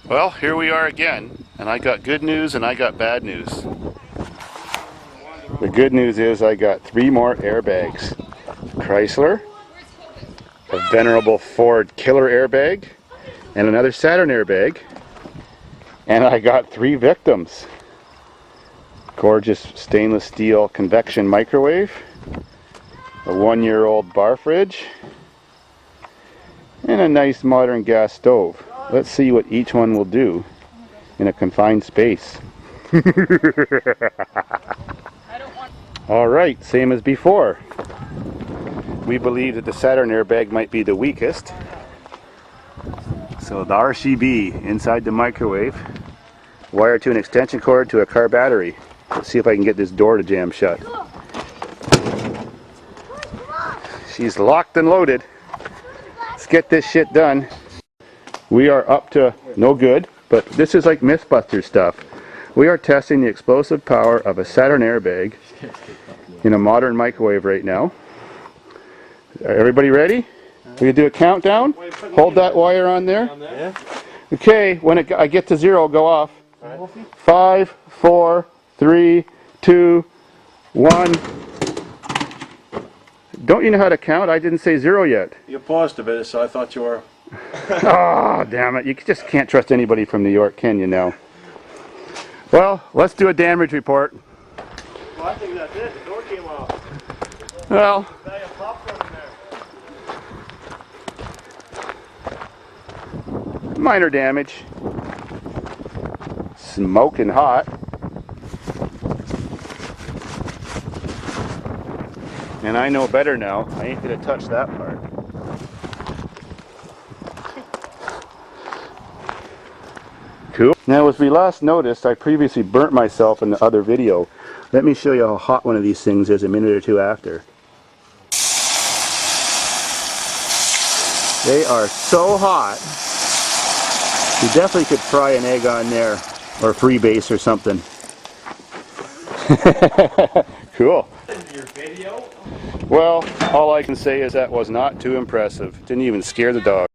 Well, here we are again, and I got good news and I got bad news. The good news is I got 3 more airbags. Chrysler, a venerable Ford killer airbag, and another Saturn airbag. And I got 3 victims. Gorgeous stainless steel convection microwave, a 1-year-old bar fridge, and a nice modern gas stove. Let's see what each one will do in a confined space. Alright, same as before. We believe that the Saturn airbag might be the weakest. So the RCB inside the microwave, wired to an extension cord to a car battery. Let's see if I can get this door to jam shut. She's locked and loaded. Let's get this shit done. We are up to no good, but this is like Mythbuster stuff. We are testing the explosive power of a Saturn airbag in a modern microwave right now. Everybody ready? We can do a countdown. Hold that wire on there. Okay, when I get to 0, go off. 5, 4, 3, 2, 1. Don't you know how to count? I didn't say 0 yet. You paused a bit, so I thought you were... Oh, damn it. You just can't trust anybody from New York, can you now? Well, let's do a damage report. Well, I think that's it. The door came off. Well, Bag of popcorn in there. minor damage. Smoking hot. And I know better now. I ain't going to touch that part. Cool. Now, as we last noticed, I previously burnt myself in the other video. Let me show you how hot one of these things is a minute or 2 after. They are so hot. You definitely could fry an egg on there, or freebase or something. Cool. Your video? Well, all I can say is that was not too impressive. Didn't even scare the dog.